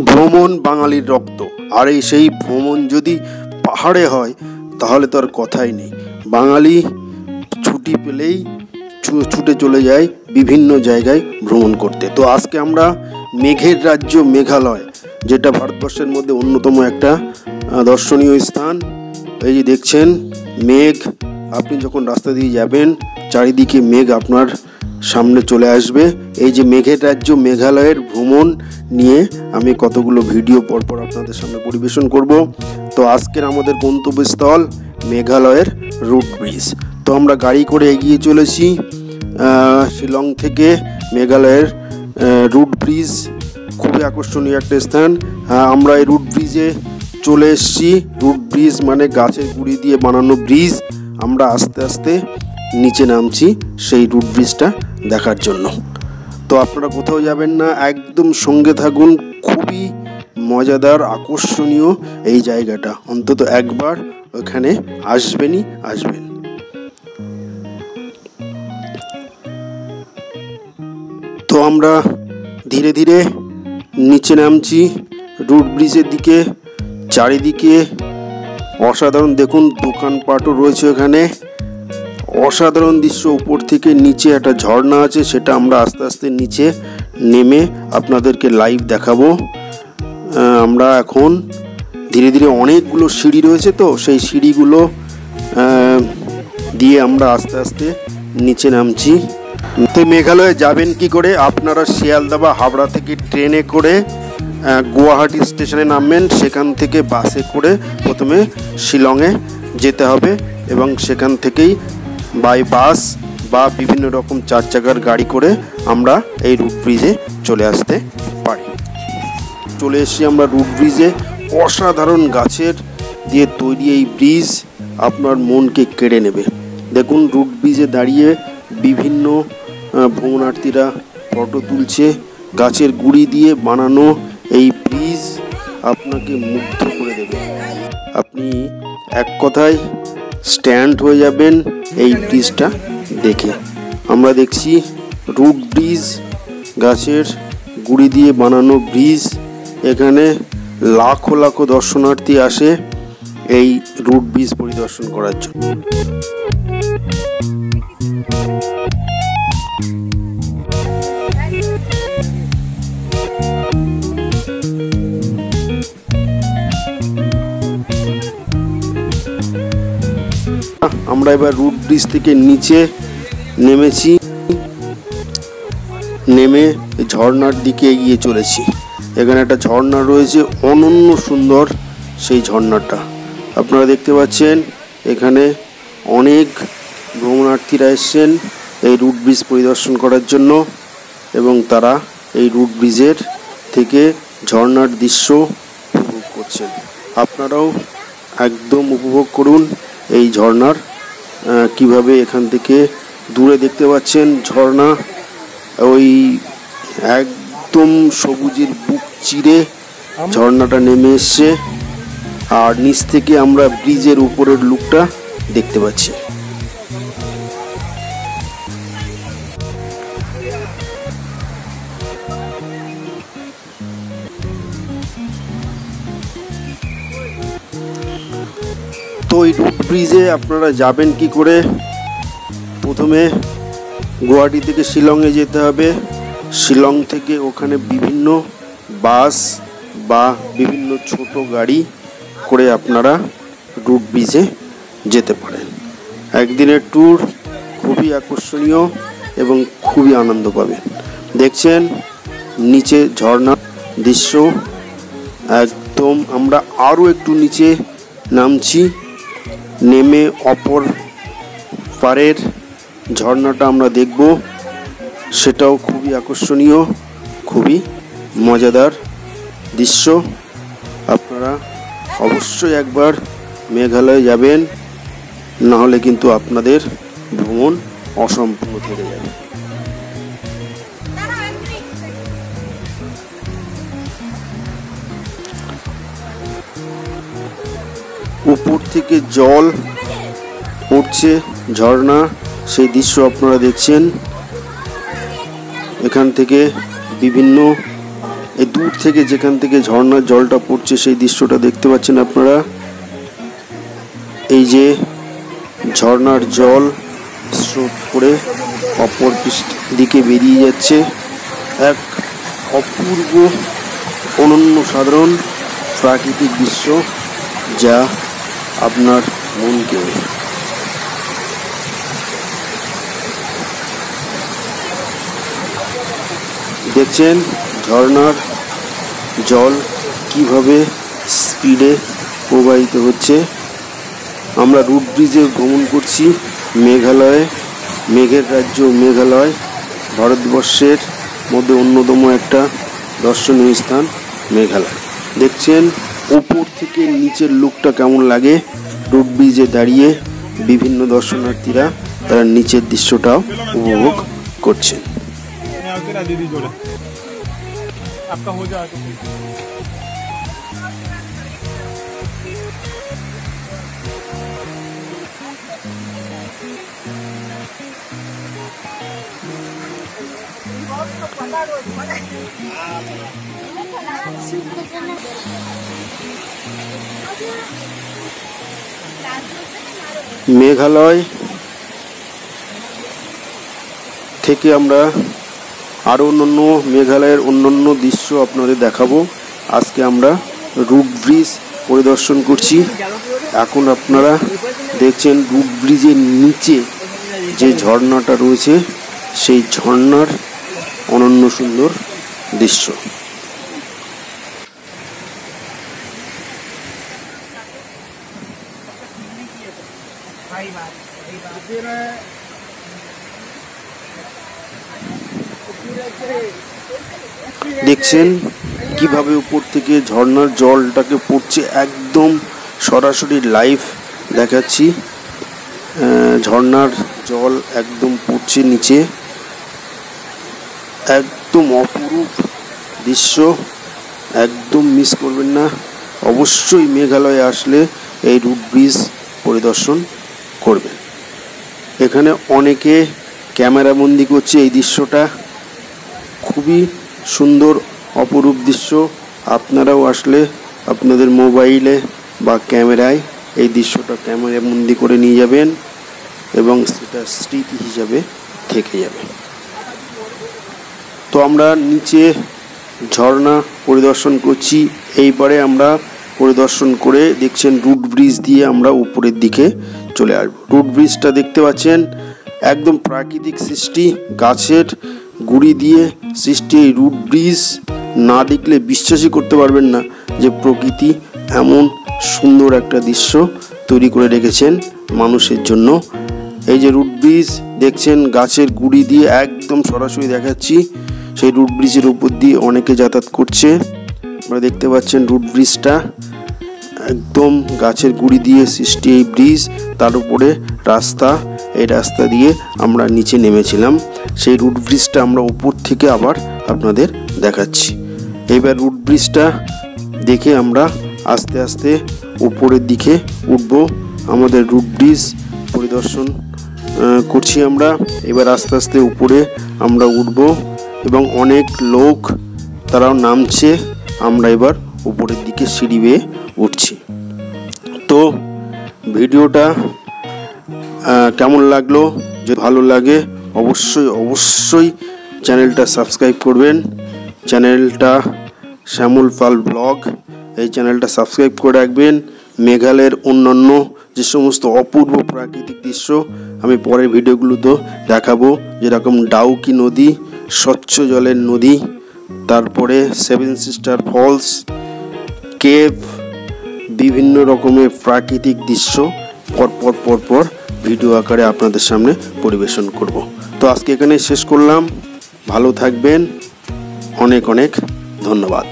ভ্রমণ বাঙালির রক্ত, আর এই সেই ভ্রমণ যদি পাহাড়ে হয় তাহলে তো আর কথাই নেই। বাঙালি ছুটি পেলেই ছুটে চলে যায় বিভিন্ন জায়গায় ভ্রমণ করতে। তো আজকে আমরা মেঘের রাজ্য মেঘালয়, যেটা ভারতবর্ষের মধ্যে অন্যতম একটা দর্শনীয় স্থান। এই যে দেখছেন মেঘ, আপনি যখন রাস্তা দিয়ে যাবেন চারিদিকে মেঘ আপনার সামনে চলে আসবে। এই যে মেঘের রাজ্য মেঘালয়ের ভ্রমণ নিয়ে আমি কতগুলো ভিডিও পরপর আপনাদের সামনে পরিবেশন করব। তো আজকের আমাদের গন্তব্যস্থল মেঘালয়ের রুট ব্রিজ। তো আমরা গাড়ি করে এগিয়ে চলেছি শিলং থেকে মেঘালয়ের রুট ব্রিজ। খুবই আকর্ষণীয় একটা স্থান। আমরা এই রুট ব্রিজে চলে এসেছি। রুট ব্রিজ মানে গাছের গুঁড়ি দিয়ে বানানো ব্রিজ। আমরা আস্তে আস্তে নিচে নামছি সেই রুট ব্রিজটা দেখার জন্য। তো আপনারা কোথাও যাবেন না, একদম সঙ্গে থাকুন। খুবই মজাদার আকর্ষণীয় এই জায়গাটা, অন্তত একবার ওখানে আসবেন। তো আমরা ধীরে ধীরে নিচে নামছি রুট ব্রিজের দিকে। চারিদিকে অসাধারণ, দেখুন দোকানপাটও রয়েছে এখানে। অসাধারণ দৃশ্য। উপর থেকে নিচে একটা ঝর্ণা আছে, সেটা আমরা আস্তে আস্তে নিচে নেমে আপনাদেরকে লাইভ দেখাবো। আমরা এখন ধীরে ধীরে, অনেকগুলো সিঁড়ি রয়েছে, তো সেই সিঁড়িগুলো দিয়ে আমরা আস্তে আস্তে নিচে নামছি। তো মেঘালয়ে যাবেন কি করে? আপনারা শিয়ালদা বা হাওড়া থেকে ট্রেনে করে গুয়াহাটি স্টেশনে নামবেন। সেখান থেকে বাসে করে প্রথমে শিলংয়ে যেতে হবে এবং সেখান থেকেই বাই বাস বা বিভিন্ন রকম 4 চাকার গাড়ি করে আমরা এই রুট ব্রিজে চলে আসতে পারি। চলে এসেছি আমরা রুট ব্রিজে। অসাধারণ গাছের দিয়ে তৈরি এই ব্রিজ আপনার মনকে কেড়ে নেবে। দেখুন রুট ব্রিজে দাঁড়িয়ে বিভিন্ন ভ্রমণার্থীরা ফটো তুলছে। গাছের গুঁড়ি দিয়ে বানানো এই ব্রিজ আপনাকে মুগ্ধ করে দেবে। আপনি এক কথায় স্ট্যান্ড হয়ে যাবেন এই ব্রিজটা দেখে। আমরা দেখছি রুট ব্রিজ, গাছের গুঁড়ি দিয়ে বানানো ব্রিজ। এখানে লাখো লাখো দর্শনার্থী আসে এই রুট ব্রিজ পরিদর্শন করার জন্য। আমরা এবার রুট ব্রিজ থেকে নিচে নেমেছি, নেমে ঝর্ণার দিকে এগিয়ে চলেছি। এখানে একটা ঝর্ণা রয়েছে, অনন্য সুন্দর সেই ঝর্ণাটা আপনারা দেখতে পাচ্ছেন। এখানে অনেক ভ্রমণার্থীরা এসেছেন এই রুট ব্রিজ পরিদর্শন করার জন্য এবং তারা এই রুট ব্রিজের থেকে ঝর্ণার দৃশ্য উপভোগ করছেন। আপনারাও একদম উপভোগ করুন এই ঝর্ণার। কিভাবে এখান থেকে দূরে দেখতে পাচ্ছেন ঝর্ণা, ওই একদম সবুজের বুক চিরে ঝর্ণাটা নেমে এসছে, আর নিচ থেকে আমরা ব্রিজের উপরের লুকটা দেখতে পাচ্ছি। তো এই রুট ব্রিজে আপনারা যাবেন কি করে? প্রথমে গুয়াহাটি থেকে শিলংয়ে যেতে হবে। শিলং থেকে ওখানে বিভিন্ন বাস বা বিভিন্ন ছোট গাড়ি করে আপনারা রুট ব্রিজে যেতে পারেন। একদিনের ট্যুর, খুবই আকর্ষণীয় এবং খুবই আনন্দ পাবেন। দেখছেন নিচে ঝর্ণার দৃশ্য। একদম আমরা আরও একটু নিচে নামছি, নেমে অপর পারের ঝর্ণাটা আমরা দেখব। সেটাও খুবই আকর্ষণীয়, খুবই মজাদার দৃশ্য। আপনারা অবশ্যই একবার মেঘালয়ে যাবেন, না হলে কিন্তু আপনাদের ভ্রমণ অসম্পূর্ণ থেকে যাবে। উপর থেকে জল পড়ছে, ঝর্ণা, সেই দৃশ্য আপনারা দেখছেন। এখান থেকে বিভিন্ন এই দূর থেকে যেখান থেকে ঝর্ণার জলটা পড়ছে সেই দৃশ্যটা দেখতে পাচ্ছেন আপনারা। এই যে ঝর্ণার জল স্রোত করে অপর দিকে বেরিয়ে যাচ্ছে, এক অপূর্ব অনন্য সাধারণ প্রাকৃতিক দৃশ্য, যা আপনার মনকে দেখছেন ঝর্ণার জল কিভাবে স্পিডে প্রবাহিত হচ্ছে। আমরা রুট ব্রিজে ভ্রমণ করছি মেঘালয়ে, মেঘের রাজ্য মেঘালয়, ভারতবর্ষের মধ্যে অন্যতম একটা দর্শনীয় স্থান মেঘালয়। দেখছেন উপর থেকে নিচের লুকটা কেমন লাগে। রুট ব্রিজে দাঁড়িয়ে বিভিন্ন দর্শনার্থীরা তারা নিচের দৃশ্যটাও উপভোগ করছেন। মেঘালয় থেকে আমরা আরও অন্যান্য মেঘালয়ের অন্যান্য দৃশ্য আপনাদের দেখাবো। আজকে আমরা রুট ব্রিজ পরিদর্শন করছি। এখন আপনারা দেখছেন রুট ব্রিজের নিচে যে ঝর্ণাটা রয়েছে সেই ঝর্ণার অনন্য সুন্দর দৃশ্য। দেখছেন কিভাবে উপর থেকে ঝর্ণার জলটাকে পড়ছে, একদম সরাসরি লাইভ দেখাচ্ছি। ঝর্ণার জল একদম পড়ছে নিচে, একদম অপরূপ দৃশ্য, একদম মিস করবেন না। অবশ্যই মেঘালয়ে আসলে এই রুট ব্রিজ পরিদর্শন করবেন। এখানে অনেকে ক্যামেরাবন্দি করছে এই দৃশ্যটা, খুবই সুন্দর অপরূপ দৃশ্য। আপনারাও আসলে আপনাদের মোবাইলে বা ক্যামেরায় এই দৃশ্যটা ক্যামেরাবন্দি করে নিয়ে যাবেন এবং সেটা স্মৃতি হিসাবে থেকে যাবে। তো আমরা নিচে ঝর্ণা পরিদর্শন করছি, এইবারে আমরা পরিদর্শন করে দেখছেন রুট ব্রিজ দিয়ে আমরা উপরের দিকে চলে আসব। রুট ব্রিজটা দেখতে পাচ্ছেন একদম প্রাকৃতিক সৃষ্টি, গাছের গুড়ি দিয়ে সৃষ্টি এই রুট ব্রিজ। না দেখলে বিশ্বাসই করতে পারবেন না যে প্রকৃতি এমন সুন্দর একটা দৃশ্য তৈরি করে রেখেছেন মানুষের জন্য। এই যে রুট ব্রিজ দেখছেন গাছের গুড়ি দিয়ে একদম সরাসরি দেখাচ্ছি, সেই রুট ব্রিজের উপর দিয়ে অনেকে যাতায়াত করছে। আপনারা দেখতে পাচ্ছেন রুট ব্রিজটা একদম গাছের গুড়ি দিয়ে সৃষ্টি এই ব্রিজ, তার উপরে রাস্তা। এই রাস্তা দিয়ে আমরা নিচে নেমেছিলাম, সেই রুট ব্রিজটা আমরা উপর থেকে আবার আপনাদের দেখাচ্ছি। এইবার রুট ব্রিজটা দেখে আমরা আস্তে আস্তে উপরের দিকে উঠব। আমাদের রুট ব্রিজ পরিদর্শন করছি আমরা। এবার আস্তে আস্তে উপরে আমরা উঠব এবং অনেক লোক তারাও নামছে, আমরা এবার উপরের দিকে সিঁড়ি বেয়ে উঠছি। তো ভিডিওটা কেমন লাগলো, যদি ভালো লাগে অবশ্যই চ্যানেলটা সাবস্ক্রাইব করবেন। চ্যানেলটা শ্যামল পাল ব্লগ, এই চ্যানেলটা সাবস্ক্রাইব করে রাখবেন। মেঘালয়ের অন্যান্য যে সমস্ত অপূর্ব প্রাকৃতিক দৃশ্য আমি পরের ভিডিওগুলোতে দেখাবো, যেরকম ডাউকি নদী, স্বচ্ছ জলের নদী, তারপরে 7 সিস্টার ফলস, কেভ, বিভিন্ন রকমের প্রাকৃতিক দৃশ্য পরপর ভিডিও আকারে আপনাদের সামনে পরিবেশন করব। তো আজকে এখানে শেষ করলাম। ভালো থাকবেন, অনেক ধন্যবাদ।